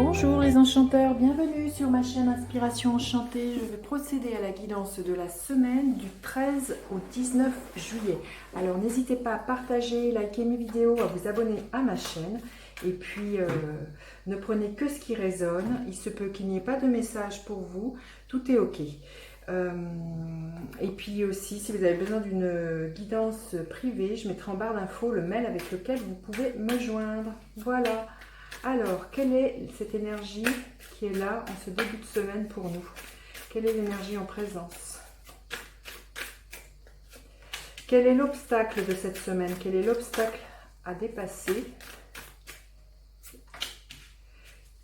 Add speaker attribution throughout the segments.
Speaker 1: Bonjour les enchanteurs, bienvenue sur ma chaîne Inspiration Enchantée. Je vais procéder à la guidance de la semaine du 13 au 19 juillet. Alors n'hésitez pas à partager, liker mes vidéos, à vous abonner à ma chaîne. Et puis ne prenez que ce qui résonne. Il se peut qu'il n'y ait pas de message pour vous. Tout est ok. Et puis aussi, si vous avez besoin d'une guidance privée, je mettrai en barre d'infos le mail avec lequel vous pouvez me joindre. Voilà. Alors, quelle est cette énergie qui est là en ce début de semaine pour nous? Quelle est l'énergie en présence? Quel est l'obstacle de cette semaine? Quel est l'obstacle à dépasser?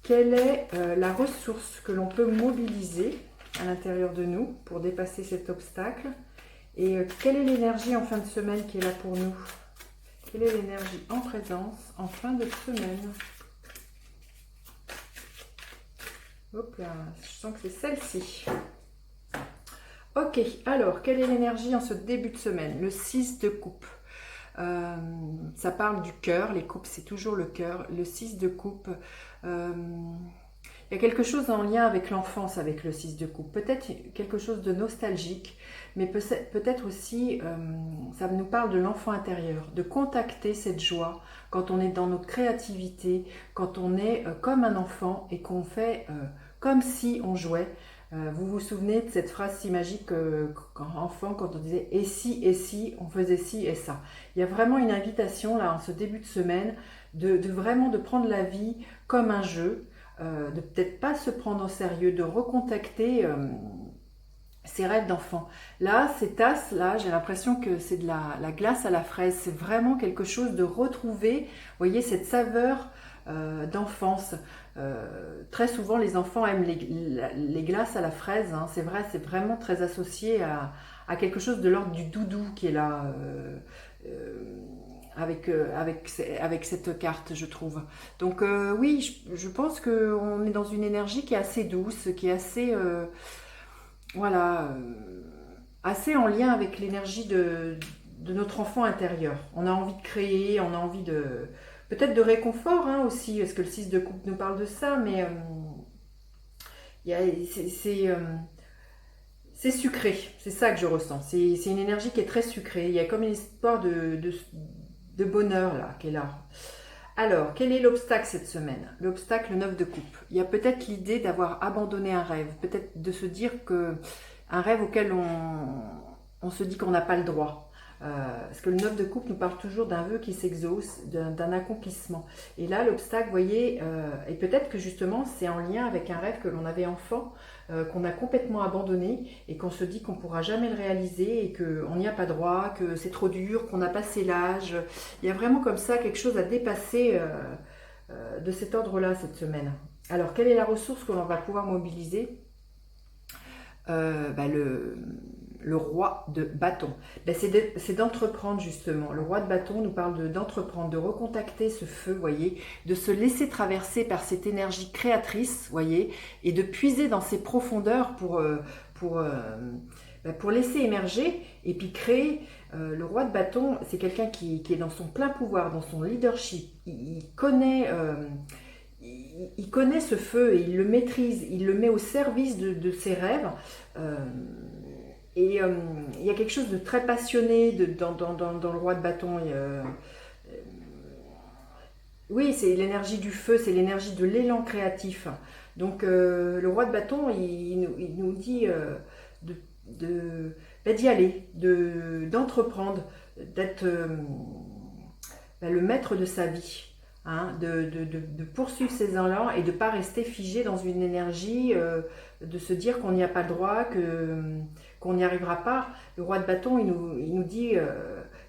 Speaker 1: Quelle est la ressource que l'on peut mobiliser à l'intérieur de nous pour dépasser cet obstacle? Et quelle est l'énergie en fin de semaine qui est là pour nous? Quelle est l'énergie en présence en fin de semaine? Hop là, je sens que c'est celle-ci. Ok, alors, quelle est l'énergie en ce début de semaine? Le 6 de coupe. Ça parle du cœur, les coupes c'est toujours le cœur. Le 6 de coupe, il y a quelque chose en lien avec l'enfance avec le 6 de coupe. Peut-être quelque chose de nostalgique, mais peut-être aussi, ça nous parle de l'enfant intérieur, de contacter cette joie quand on est dans notre créativité, quand on est comme un enfant et qu'on fait comme si on jouait. Vous vous souvenez de cette phrase si magique quand enfant, quand on disait et si, on faisait ci et ça. Il y a vraiment une invitation là en ce début de semaine de vraiment de prendre la vie comme un jeu, de peut-être pas se prendre au sérieux, de recontacter ses rêves d'enfant. Là, ces tasses, là, j'ai l'impression que c'est de la glace à la fraise. C'est vraiment quelque chose de retrouver, vous voyez, cette saveur d'enfance. Très souvent, les enfants aiment les glaces à la fraise. Hein. C'est vrai, c'est vraiment très associé à quelque chose de l'ordre du doudou qui est là. Avec cette carte, je trouve. Donc oui, je pense qu'on est dans une énergie qui est assez douce, qui est assez voilà, assez en lien avec l'énergie de notre enfant intérieur. On a envie de créer, on a envie de peut-être de réconfort hein, aussi, parce que le 6 de coupe nous parle de ça, mais c'est sucré, c'est ça que je ressens. C'est une énergie qui est très sucrée. Il y a comme une histoire de bonheur là, qui est là. Alors, quel est l'obstacle cette semaine? L'obstacle 9 de coupe. Il y a peut-être l'idée d'avoir abandonné un rêve, peut-être de se dire que un rêve auquel on se dit qu'on n'a pas le droit. Parce que le 9 de coupe nous parle toujours d'un vœu qui s'exauce, d'un accomplissement. Et là, l'obstacle, vous voyez, et peut-être que justement, c'est en lien avec un rêve que l'on avait enfant, qu'on a complètement abandonné et qu'on se dit qu'on ne pourra jamais le réaliser et qu'on n'y a pas droit, que c'est trop dur, qu'on a passé l'âge. Il y a vraiment comme ça quelque chose à dépasser de cet ordre-là cette semaine. Alors, quelle est la ressource que l'on va pouvoir mobiliser? Le roi de bâton. C'est d'entreprendre justement. Le roi de bâton nous parle d'entreprendre, de recontacter ce feu, voyez, de se laisser traverser par cette énergie créatrice, voyez, et de puiser dans ses profondeurs pour laisser émerger et puis créer. Le roi de bâton, c'est quelqu'un qui est dans son plein pouvoir, dans son leadership. Il connaît... il connaît ce feu et il le maîtrise, il le met au service de ses rêves. Et il y a quelque chose de très passionné dans le roi de bâton. Oui, c'est l'énergie du feu, c'est l'énergie de l'élan créatif. Donc le roi de bâton, il nous dit d'y aller, d'entreprendre, d'être le maître de sa vie. Hein, de poursuivre ses élans et de ne pas rester figé dans une énergie, de se dire qu'on n'y a pas le droit, qu'on n'y arrivera pas. Le roi de bâton, il nous dit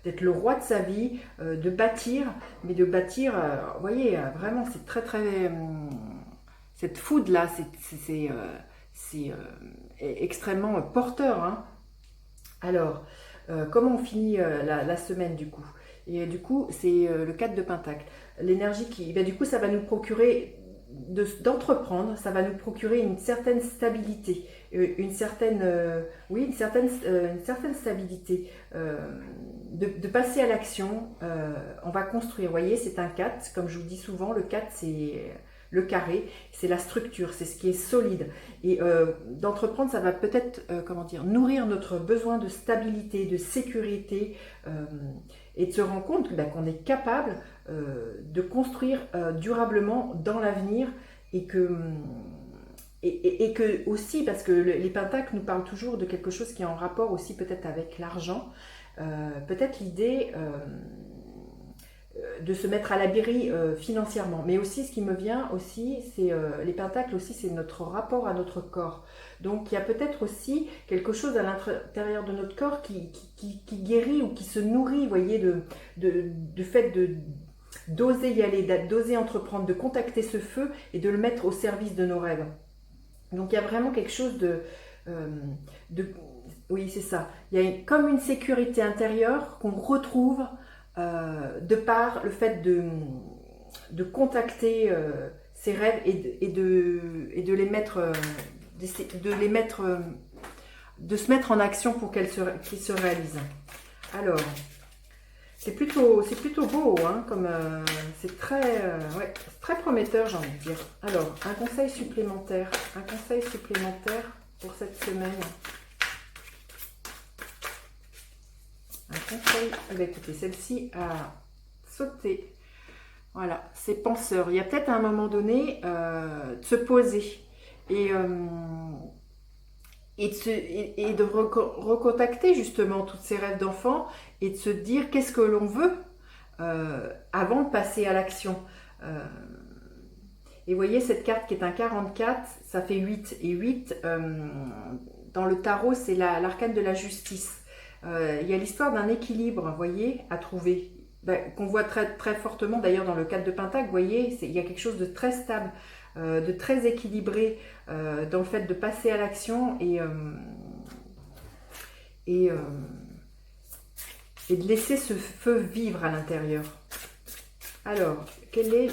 Speaker 1: d'être le roi de sa vie, de bâtir, mais de bâtir, vous voyez, vraiment, c'est très, très... cette foudre-là, c'est extrêmement porteur. Hein. Alors, comment on finit la semaine du coup? Et du coup, c'est le 4 de Pentacle. L'énergie qui, du coup, ça va nous procurer d'entreprendre, ça va nous procurer une certaine stabilité, une certaine stabilité, de passer à l'action. On va construire, vous voyez, c'est un 4, comme je vous dis souvent, le 4, c'est le carré, c'est la structure, c'est ce qui est solide. Et d'entreprendre, ça va peut-être, comment dire, nourrir notre besoin de stabilité, de sécurité, et de se rendre compte qu'on est capable de construire durablement dans l'avenir et que aussi, parce que les pentacles nous parlent toujours de quelque chose qui est en rapport aussi peut-être avec l'argent, peut-être l'idée de se mettre à l'abri financièrement. Mais aussi, ce qui me vient aussi, c'est les pentacles aussi, c'est notre rapport à notre corps. Donc, il y a peut-être aussi quelque chose à l'intérieur de notre corps qui guérit ou qui se nourrit, vous voyez, du fait d'oser y aller, d'oser entreprendre, de contacter ce feu et de le mettre au service de nos rêves. Donc, il y a vraiment quelque chose oui, c'est ça. Il y a comme une sécurité intérieure qu'on retrouve de par le fait de contacter ses rêves et de les mettre, de se mettre en action pour qu'ils se réalisent. Alors, c'est plutôt beau, hein, comme c'est très prometteur, j'ai envie de dire. Alors, un conseil supplémentaire pour cette semaine. Un conseil, écoutez, celle-ci a sauté. Voilà, c'est penseur. Il y a peut-être à un moment donné de se poser et de recontacter justement tous ces rêves d'enfant et de se dire qu'est-ce que l'on veut avant de passer à l'action. Et vous voyez cette carte qui est un 44, ça fait 8. Et 8, dans le tarot, c'est l'arcane de la justice. Il y a l'histoire d'un équilibre, vous voyez, à trouver, qu'on voit très, très fortement d'ailleurs dans le cadre de Pentacle. Vous voyez, il y a quelque chose de très stable, de très équilibré dans le fait de passer à l'action et de laisser ce feu vivre à l'intérieur. Alors, quel est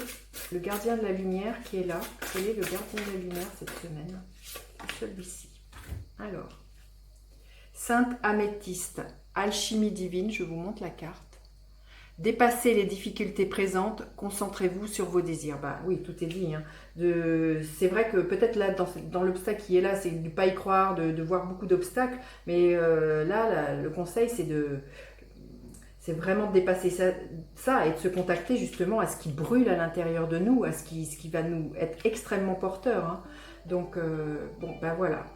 Speaker 1: le gardien de la lumière qui est là? Quel est le gardien de la lumière cette semaine? Celui-ci. Alors, Sainte Améthyste, alchimie divine, je vous montre la carte. Dépassez les difficultés présentes, concentrez-vous sur vos désirs. Bah oui, tout est dit. Hein. C'est vrai que peut-être là, dans l'obstacle qui est là, c'est de ne pas y croire, de voir beaucoup d'obstacles. Mais là, le conseil, c'est vraiment de dépasser ça et de se contacter justement à ce qui brûle à l'intérieur de nous, à ce qui va nous être extrêmement porteur. Hein. Donc, bon, ben voilà.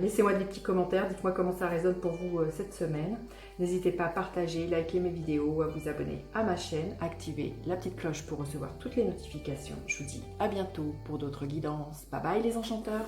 Speaker 1: Laissez-moi des petits commentaires, dites-moi comment ça résonne pour vous cette semaine. N'hésitez pas à partager, liker mes vidéos, à vous abonner à ma chaîne, activer la petite cloche pour recevoir toutes les notifications. Je vous dis à bientôt pour d'autres guidances. Bye bye les enchanteurs!